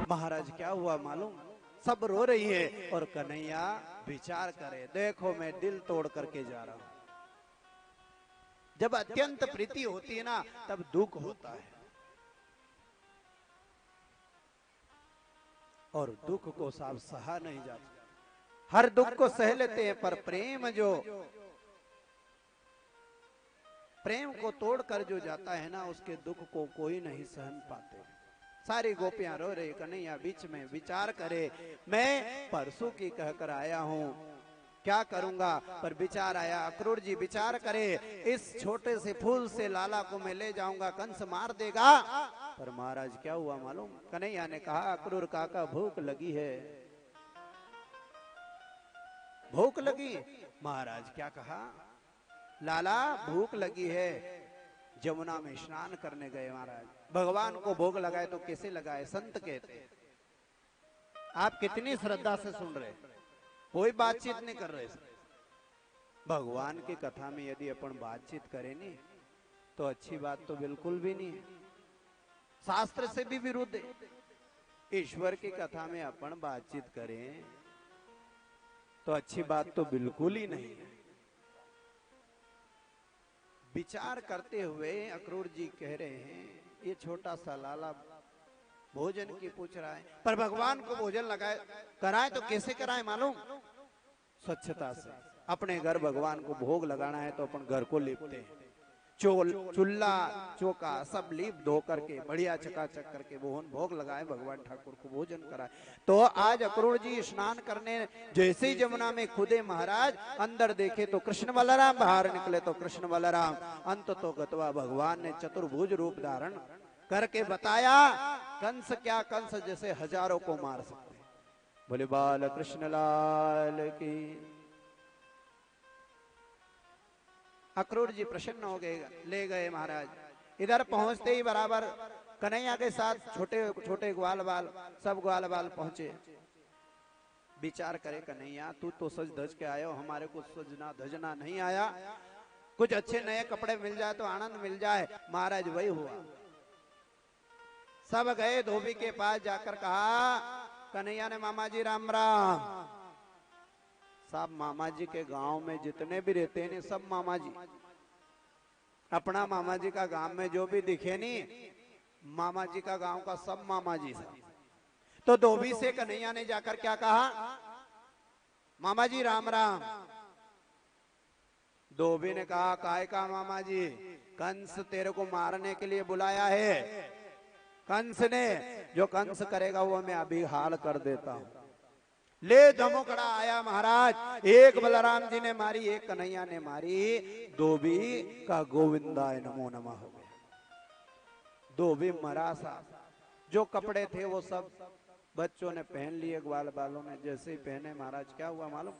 महाराज क्या हुआ मालूम, सब रो रही है और कन्हैया विचार करे, देखो मैं दिल तोड़ करके जा रहा हूं। जब अत्यंत प्रीति होती है ना तब दुख होता है, और दुख को साफ सहा नहीं जाता। हर दुख को सह लेते हैं, पर प्रेम को तोड़कर जो जाता है ना, उसके दुख को कोई नहीं सहन पाते। सारी गोपियां रो रही, कन्हैया बीच में विचार करे, मैं परसों की कहकर आया हूं, क्या करूंगा। पर विचार आया, अक्रूर जी विचार करे, इस छोटे से फूल से लाला को मैं ले जाऊंगा, कंस मार देगा। पर महाराज क्या हुआ मालूम, कन्हैया ने कहा, अक्रूर काका भूख लगी है। भूख लगी? महाराज क्या कहा, लाला भूख लगी है। जमुना में स्नान करने गए महाराज, भगवान को भोग लगाए तो कैसे लगाए, संत कहते हैं। आप कितनी श्रद्धा से सुन रहे, कोई बातचीत नहीं कर रहे। भगवान की कथा में यदि अपन बातचीत करें नहीं तो अच्छी बात तो बिल्कुल भी नहीं है, शास्त्र से भी विरुद्ध है। ईश्वर की कथा में अपन बातचीत करें तो अच्छी बात तो बिल्कुल ही नहीं है। विचार करते हुए अक्रूर जी कह रहे हैं, ये छोटा सा लाला भोजन की पूछ रहा है, पर भगवान को भोजन लगाए कराए तो कैसे कराए मालूम, स्वच्छता से। अपने घर भगवान को भोग लगाना है तो अपन घर को लीपते हैं, चूल्हा चौका सब लीप धो करके बढ़िया चकाचक करके भोग लगाए, भगवान ठाकुर को भोजन कराए। तो आज अक्रूर जी स्नान करने जैसे ही जमुना में खुदे महाराज, अंदर देखे तो कृष्ण बलराम, बाहर निकले तो कृष्ण बलराम। अंत तो गतवा भगवान ने चतुर्भुज रूप धारण करके बताया, कंस क्या कंस जैसे हजारों को मार सकते। बोले बाल कृष्ण लाल की। अक्रूर जी प्रसन्न हो गए, ले गए महाराज। इधर पहुंचते ही बराबर कन्हैया के साथ छोटे छोटे ग्वाल बाल, सब ग्वाल बाल पहुंचे। विचार करे, कन्हैया तू तो सज धज के आयो, हमारे को सजना धजना नहीं आया, कुछ अच्छे नए कपड़े मिल जाए तो आनंद मिल जाए। महाराज वही हुआ, सब गए धोबी के पास, जाकर कहा, कन्हैया ने मामा जी राम राम। सब मामा जी के गांव में जितने भी रहते हैं सब मामा जी, अपना मामा जी का गांव में जो भी दिखे नहीं, मामा जी का गांव का सब मामा जी था। तो धोबी से कन्हैया ने जाकर क्या कहा, मामा जी राम राम। धोबी ने कहा, काय का मामा जी, कंस तेरे को मारने के लिए बुलाया है। कंस ने जो कंस करेगा वो मैं अभी हाल कर देता हूं। ले धमोकड़ा आया महाराज, एक बलराम जी ने मारी, एक कन्हैया ने मारी। धोबी का गोविंदाय नमो नमः हो गया। धोबी मरा सा, जो कपड़े थे वो सब बच्चों ने पहन लिए, ग्वाल बालों ने जैसे ही पहने, महाराज क्या हुआ मालूम,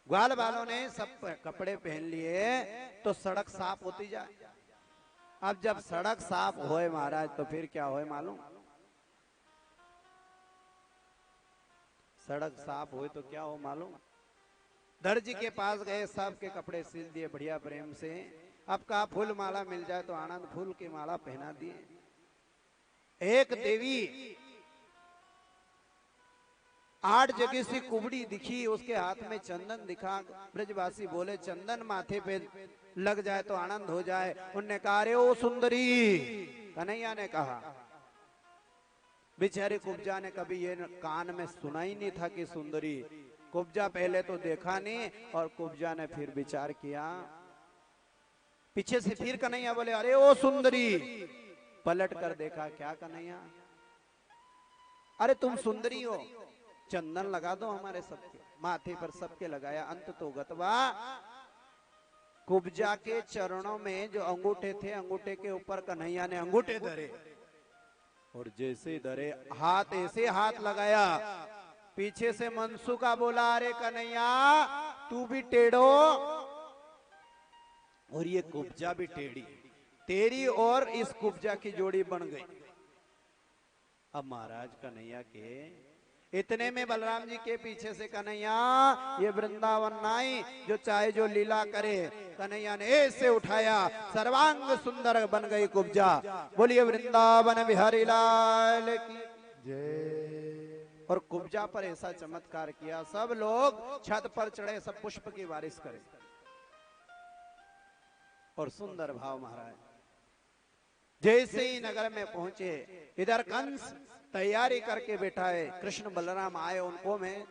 ग्वाल बालों ने सब कपड़े पहन लिए तो सड़क साफ होती जाए। अब जब सड़क साफ होए महाराज तो फिर क्या होए मालूम, सड़क साफ हुई तो क्या हो मालूम, दर्जी के पास गए, सबके कपड़े सिल दिए बढ़िया प्रेम से। अब कहा फूल माला मिल जाए तो आनंद, फूल की माला पहना दिए। एक देवी 8 जगह से कुबड़ी दिखी, उसके हाथ में चंदन दिखा। ब्रजवासी बोले चंदन माथे पे लग जाए तो आनंद हो जाए। उनने कहा, अरे ओ सुंदरी। कन्हैया ने कहा, बेचारे कुब्जा ने कभी ये कान में सुना ही नहीं था कि सुंदरी। कुब्जा पहले तो देखा नहीं, और कुब्जा ने फिर विचार किया, पीछे से फिर कन्हैया बोले, अरे ओ सुंदरी। पलट कर देखा, क्या कन्हैया, अरे तुम सुंदरी हो, चंदन लगा दो हमारे सबके माथे पर। सबके लगाया। अंत तो गतवा कुब्जा के चरणों में जो अंगूठे थे, अंगूठे के ऊपर कन्हैया ने अंगूठे धरे, और जैसे धरे हाथ ऐसे हाथ लगाया, पीछे से मनसुका बोला, अरे कन्हैया तू भी टेढ़ो और ये कुब्जा भी टेढ़ी, तेरी और इस कुब्जा की जोड़ी बन गई। अब महाराज कन्हैया के इतने में बलराम जी के पीछे से कन्हैया ये वृंदावन नाई जो चाहे जो लीला करे, कन्हैया ने ऐसे उठाया, सर्वांग सुंदर बन गई कुब्जा। बोलिए वृंदावन बिहारी लाल की जय। और कुब्जा पर ऐसा चमत्कार किया, सब लोग छत पर चढ़े, सब पुष्प की बारिश करे और सुंदर भाव महाराज। जैसे ही नगर में पहुंचे, इधर कंस तैयारी करके बैठा है, कृष्ण बलराम आए, उनको मैं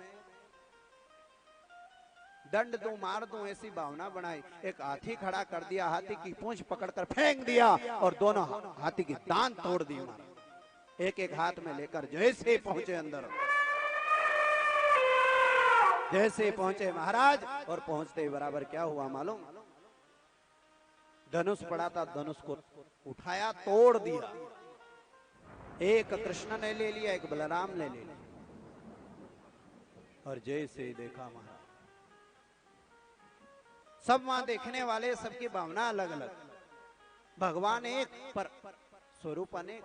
दंड दूं मार दूं ऐसी भावना बनाई। एक हाथी खड़ा कर दिया, हाथी की पूंछ पकड़कर फेंक दिया और दोनों हाथी की दांत तोड़ दी। एक एक हाथ में लेकर जैसे ही पहुंचे अंदर, जैसे पहुंचे महाराज, और पहुंचते ही बराबर क्या हुआ मालूम? धनुष पड़ा था, धनुष को उठाया, तोड़ दिया। एक कृष्ण ने ले लिया, एक बलराम ने ले लिया। और जैसे ही देखा महाराज, सब वहां देखने वाले, सबकी भावना अलग अलग। भगवान एक पर स्वरूप अनेक।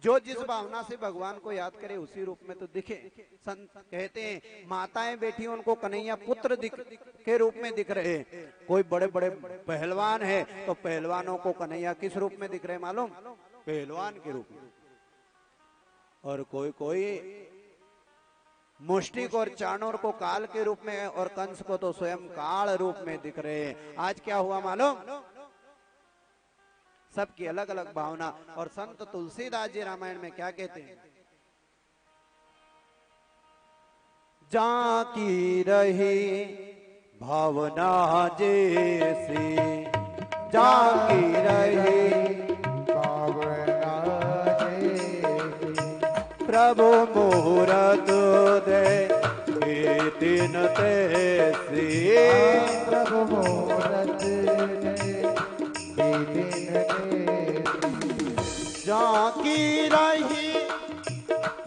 जो जिस भावना से भगवान को याद करे उसी रूप में तो दिखे। संत कहते हैं माताएं बैठी उनको कन्हैया पुत्र के रूप में दिख रहे। कोई बड़े बड़े पहलवान है तो पहलवानों को कन्हैया किस रूप में दिख रहे मालूम? पहलवान के रूप में। और कोई कोई मुष्टिक और चाणूर को काल के रूप में, और कंस को तो स्वयं काल रूप में दिख रहे हैं। आज क्या हुआ मालूम? सबकी अलग अलग भावना। और संत तुलसीदास जी रामायण में क्या कहते हैं? जाकी रही भावना जैसी, जाकी रही भावना जैसी, प्रभु मुहूर्त दे दिन तैसी, प्रभु मुहूर्त जाकी रही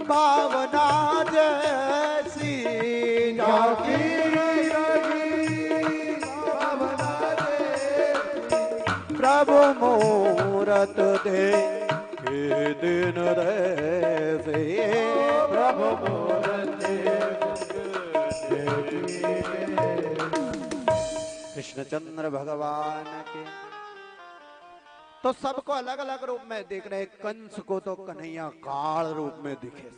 भावना जैसी, जाकी रही भावना जैसी, प्रभु मुहूर्त दे दिन तैसी, प्रभु मुहूर्त कृष्णचंद्र भगवान के। तो सबको अलग अलग रूप में देख रहे। कंस को तो कन्हैया काल रूप में दिखे।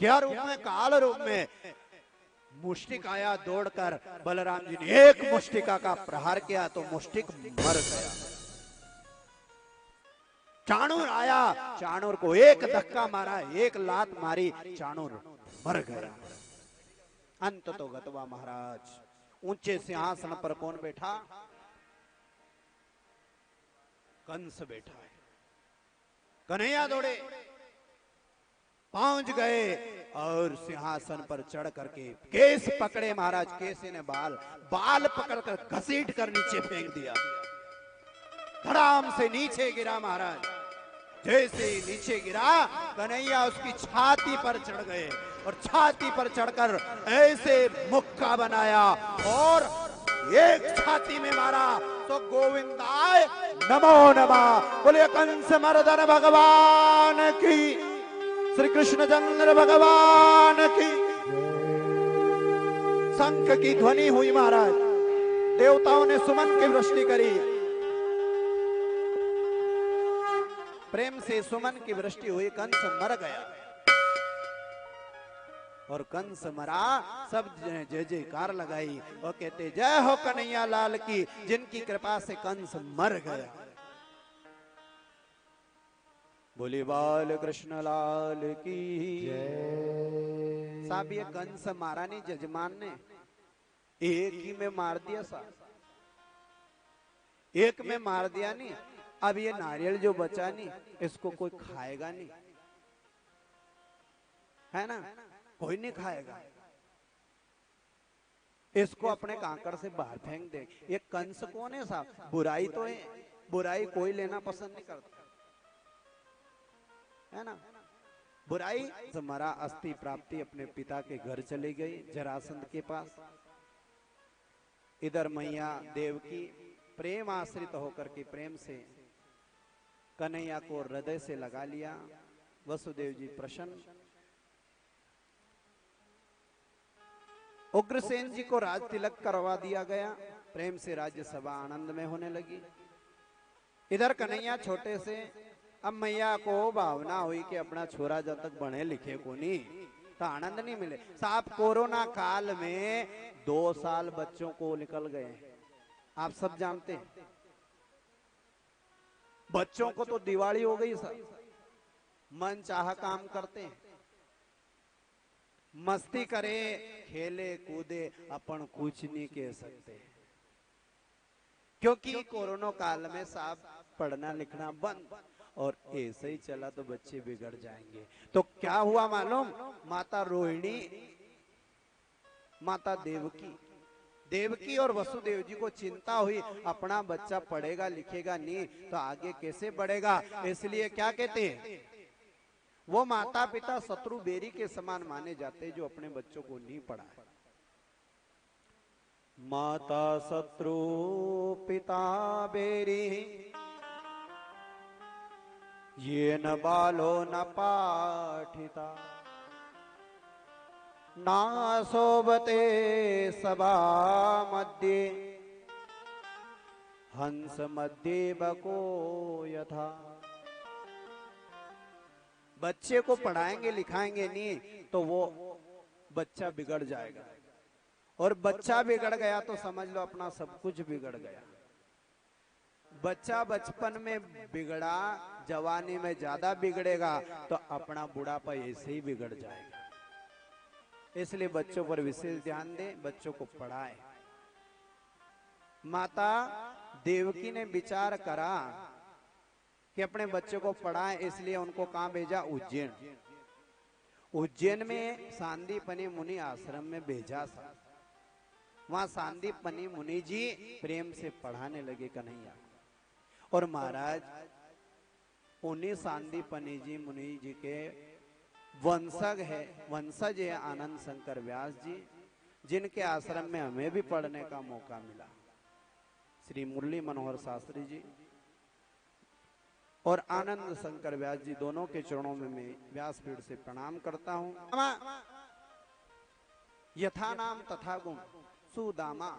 क्या रूप में? काल रूप में। मुष्टिक आया दौड़कर, बलराम जी ने एक मुष्टिका का प्रहार किया तो मुष्टिक मर गया। चाणूर आया, चाणूर को एक धक्का मारा, एक लात मारी, चाणूर मर गया। अंत तो गतवा महाराज। ऊंचे सिंहासन पर कौन बैठा? कंस बैठा है। कन्हैया दौड़े, पहुंच गए और सिंहासन पर चढ़ करके केस पकड़े महाराज। केस ने बाल पकड़कर घसीट कर नीचे फेंक दिया। धड़ाम से नीचे गिरा महाराज। जैसे ही नीचे गिरा, कन्हैया उसकी छाती पर चढ़ गए और छाती पर चढ़कर ऐसे मुक्का बनाया और एक छाती में मारा तो गोविंदाय नमो नमः। बोले कंस मर्दन भगवान की, श्री कृष्णचंद्र भगवान की। शंख की ध्वनि हुई महाराज। देवताओं ने सुमन की वृष्टि करी। प्रेम से सुमन की वृष्टि हुई। कंस मर गया और कंस मरा, सब जय जयकार लगाई और कहते जय हो कन्हैया लाल की, जिनकी कृपा से कंस मर गया। बोली बाल कृष्ण लाल की जय। साहब ये कंस मारा नहीं जजमान ने, एक ही में मार दिया साहब, एक में मार दिया नहीं। अब ये नारियल जो बचा नहीं, इसको कोई खाएगा नहीं, है ना? कोई नहीं खाएगा। इसको अपने कांकड़ से बाहर फेंक दे। ये कंस कौन है साहब? बुराई तो है, बुराई कोई लेना पसंद नहीं करता, है ना? बुराई मरा, अस्थि प्राप्ति अपने पिता के घर चली गई जरासंध के पास। इधर मैया देवकी प्रेम आश्रित होकर के प्रेम से कन्हैया को हृदय से लगा लिया। वसुदेव जी प्रसन्न। उग्रसेन जी को राज तिलक करवा दिया गया। प्रेम से राज्यसभा आनंद में होने लगी। इधर कन्हैया छोटे से, अब मैया को भावना हुई कि अपना छोरा जब तक पढ़े लिखे को नहीं तो आनंद नहीं मिले। साहब कोरोना काल में 2 साल बच्चों को निकल गए, आप सब जानते हैं। बच्चों को तो दिवाली हो गई सर, मन चाह काम करते हैं, मस्ती करे, खेले कूदे, अपन कुछ नहीं कह सकते क्योंकि कोरोना काल में साहब पढ़ना लिखना बंद और ऐसे ही चला तो बच्चे बिगड़ जाएंगे। तो क्या हुआ मालूम, माता रोहिणी, माता देवकी और वसुदेव जी को चिंता हुई, अपना बच्चा पढ़ेगा लिखेगा नहीं तो आगे कैसे बढ़ेगा। इसलिए क्या कहते हैं, वो माता पिता शत्रु बेरी के समान माने जाते जो अपने बच्चों को नहीं पढ़ाए। माता शत्रु पिता बेरी, ये न बालो न पाठिता, ना शोभते सभा मध्ये, हंस मध्ये बको यथा। बच्चे को पढ़ाएंगे लिखाएंगे नहीं तो वो बच्चा बिगड़ जाएगा, और बच्चा बिगड़ गया तो समझ लो अपना सब कुछ बिगड़ गया। बच्चा बचपन में बिगड़ा, जवानी में ज्यादा बिगड़ेगा तो अपना बुढ़ापा ऐसे ही बिगड़ जाएगा। इसलिए बच्चों पर विशेष ध्यान दें, बच्चों को पढ़ाएं। माता देवकी ने विचार करा कि अपने बच्चों को पढ़ाएं, इसलिए उनको कहां भेजा, उज्जैन। उज्जैन में सांदीपनि मुनि आश्रम में भेजा। वहां सांदीपनि मुनि जी प्रेम से पढ़ाने लगे कन्हैया। और महाराज उन्हीं सांदीपनि जी मुनि जी के वंशज है आनंद शंकर व्यास जी, जिनके आश्रम में हमें भी पढ़ने का मौका मिला। श्री मुरली मनोहर शास्त्री जी और आनंद शंकर व्यास जी दोनों के चरणों में मैं व्यासपीठ से प्रणाम करता हूं। यथा नाम तथा गुण सुदामा,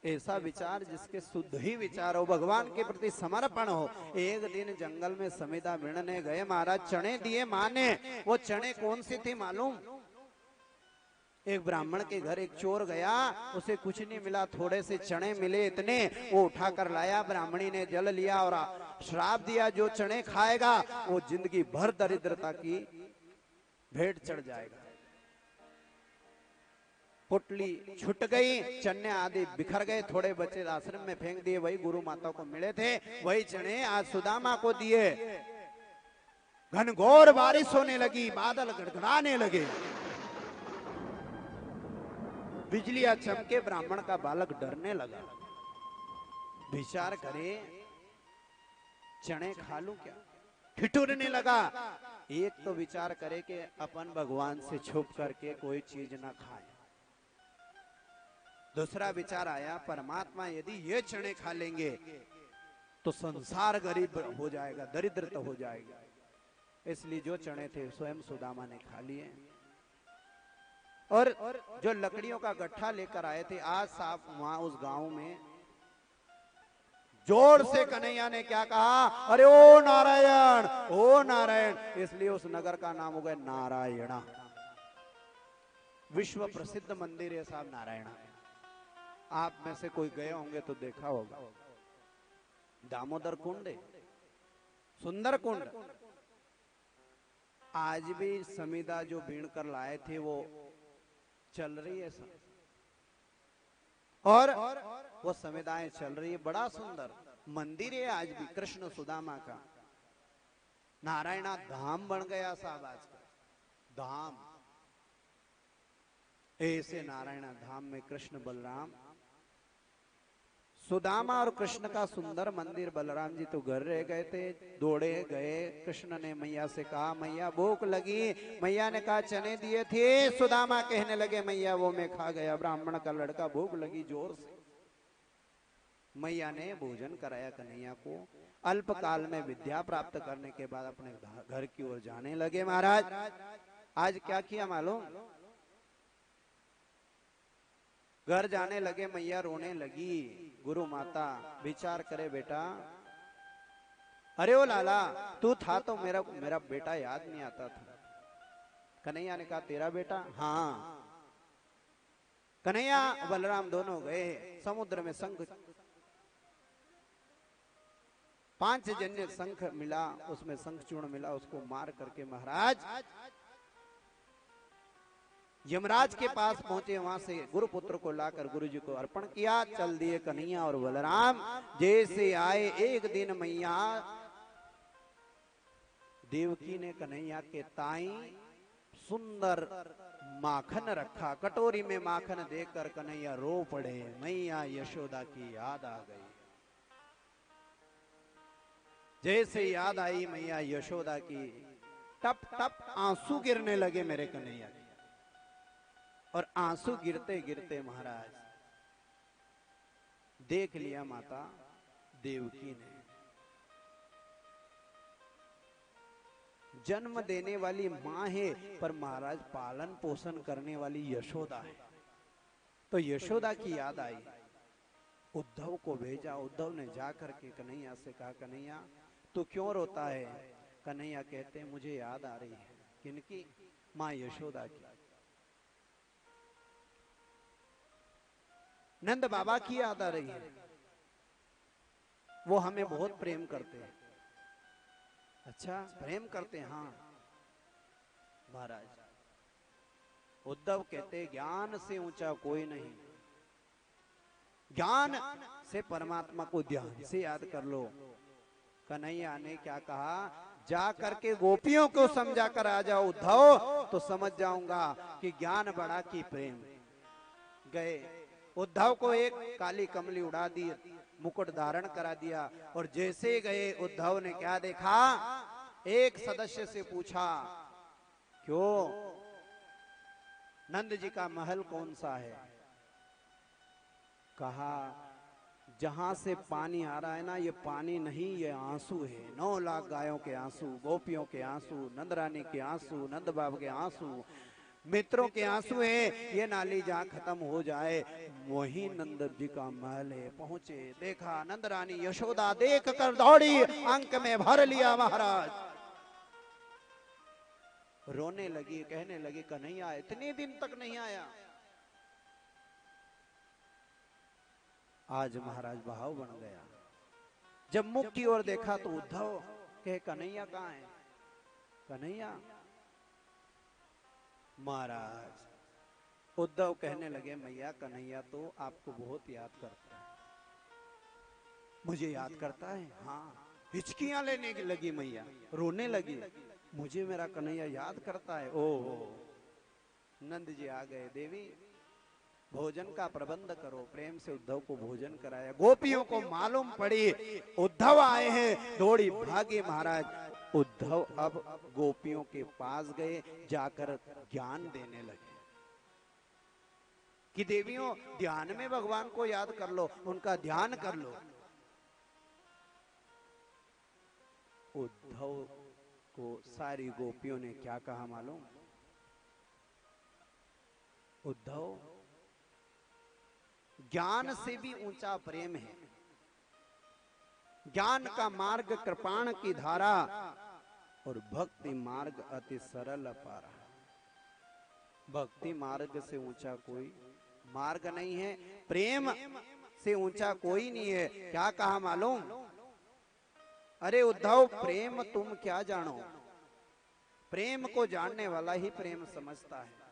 ऐसा विचार जिसके शुद्ध ही विचार हो, भगवान के प्रति समर्पण हो। एक दिन जंगल में समिधा बिनने गए, महाराज चने दिए मां ने। वो चने कौन सी थी मालूम, एक ब्राह्मण के घर एक चोर गया, उसे कुछ नहीं मिला, थोड़े से चने मिले, इतने वो उठा कर लाया। ब्राह्मणी ने जल लिया और श्राप दिया, जो चने खाएगा वो जिंदगी भर दरिद्रता की भेंट चढ़ जाएगा। पुटली छुट गई, चने आदि बिखर गए, थोड़े बच्चे आश्रम में फेंक दिए। वही गुरु माता को मिले थे, वही चने आज सुदामा को दिए। घनघोर बारिश होने लगी, बादल गड़गड़ाने लगे, बिजलियां चमके, ब्राह्मण का बालक डरने लगा। विचार करे चने खा लूं क्या, ठिठुरने लगा। एक तो विचार करे कि अपन भगवान से छुप करके कोई चीज ना खाए। दूसरा विचार आया, परमात्मा यदि ये चने खा लेंगे तो संसार गरीब हो जाएगा, दरिद्रता हो जाएगा। इसलिए जो चने थे स्वयं सुदामा ने खा लिए। और जो लकड़ियों का गट्ठा लेकर आए थे, आज साहब वहां उस गांव में जोर से कन्हैया ने क्या कहा, अरे ओ नारायण, ओ नारायण। इसलिए उस नगर का नाम हो गया नारायणा। विश्व प्रसिद्ध मंदिर है साहब नारायणा। आप में से कोई गए होंगे तो देखा होगा। दामोदर कुंड है, सुंदर कुंड। आज भी समिधा जो बीण कर लाए थे वो चल रही है सब, और वो समिधाएं चल रही है। बड़ा सुंदर मंदिर है आज भी कृष्ण सुदामा का। नारायणा धाम बन गया साहब आज का धाम। ऐसे नारायणा धाम में कृष्ण बलराम, सुदामा और कृष्ण का सुंदर मंदिर। बलराम जी तो घर रह गए थे, दौड़े गए। कृष्ण ने मैया से कहा, मैया भूख लगी। मैया ने कहा चने दिए थे। सुदामा कहने लगे, मैया वो मैं खा गया, ब्राह्मण का लड़का, भूख लगी जोर से। मैया ने भोजन कराया कन्हैया को। अल्पकाल में विद्या प्राप्त करने के बाद अपने घर की ओर जाने लगे महाराज। आज क्या किया मालूम? घर जाने लगे, मैया रोने लगी। गुरु माता विचार करे, बेटा अरे ओ लाला, तू था तो मेरा बेटा याद नहीं आता था। कन्हैया ने कहा तेरा बेटा? हाँ। कन्हैया बलराम दोनों गए समुद्र में। शंख 5 जन्य शंख मिला, उसमें शंख चूर्ण मिला, उसको मार करके महाराज यमराज के पास पहुंचे। वहां से गुरुपुत्र को लाकर गुरुजी को अर्पण किया। चल दिए कन्हैया और बलराम। जैसे आए एक दिन मैया देवकी ने कन्हैया के ताई सुंदर माखन रखा। कटोरी में माखन देखकर कन्हैया रो पड़े। मैया यशोदा की याद आ गई। जैसे याद आई मैया यशोदा की, टप टप आंसू गिरने लगे मेरे कन्हैया के। और आंसू गिरते गिरते महाराज देख लिया माता देवकी ने। जन्म देने वाली मां है, पर महाराज पालन पोषण करने वाली यशोदा है। तो यशोदा की याद आई, उद्धव को भेजा। उद्धव ने जाकर के कन्हैया से कहा, कन्हैया तू क्यों रोता है? कन्हैया कहते हैं मुझे याद आ रही है। किनकी? मां यशोदा की। नंद बाबा की याद आ रही है। वो हमें बहुत प्रेम करते हैं। अच्छा, प्रेम करते हैं? हाँ महाराज। उद्धव कहते ज्ञान से ऊंचा कोई नहीं। ज्ञान से परमात्मा को ध्यान से याद कर लो। कन्हैया ने क्या कहा? जा करके गोपियों को समझा कर आ जाओ उद्धव, तो समझ जाऊंगा कि ज्ञान बड़ा कि प्रेम। गए। उद्धव को एक काली कमली उड़ा दी, मुकुट धारण करा दिया। और जैसे गए उद्धव ने क्या देखा? एक सदस्य से पूछा, क्यों नंद जी का महल कौन सा है? कहा जहां से पानी आ रहा है ना, ये पानी नहीं, ये आंसू है। 9 लाख गायों के आंसू, गोपियों के आंसू, नंद रानी के आंसू, नंद बाबा के आंसू, मित्रों के आंसू है। ये नाली जहां खत्म हो जाए वही नंद जी का महल है। पहुंचे, देखा नंद रानी यशोदा देख कर दौड़ी, अंक में भर लिया महाराज। रोने लगी, कहने लगी कन्हैया इतने दिन तक नहीं आया। आज महाराज भाव बन गया। जब मुख की ओर देखा तो उद्धव कहे कन्हैया कहाँ है? कन्हैया? महाराज उद्धव कहने लगे मैया कन्हैया तो आपको बहुत याद करता है। मुझे याद करता है? हाँ। हिचकियां लेने लगी मैया, रोने लगी। मुझे मेरा कन्हैया याद करता है। ओहो। नंद जी आ गए, देवी भोजन का प्रबंध करो। प्रेम से उद्धव को भोजन कराया। गोपियों को मालूम पड़ी उद्धव आए हैं, दौड़ी भागे महाराज। उद्धव अब गोपियों के पास गए, जाकर ज्ञान देने लगे कि देवियों ध्यान में भगवान को याद कर लो, उनका ध्यान कर लो। उद्धव को सारी गोपियों ने क्या कहा मालूम? उद्धव ज्ञान से भी ऊंचा प्रेम है। ज्ञान का मार्ग कृपाण की धारा और भक्ति मार्ग अति सरल अपारा। भक्ति मार्ग से ऊंचा कोई मार्ग नहीं है, प्रेम से ऊंचा कोई नहीं है। क्या कहा मालूम? अरे उद्धव प्रेम तुम क्या जानो, प्रेम को जानने वाला ही प्रेम समझता है।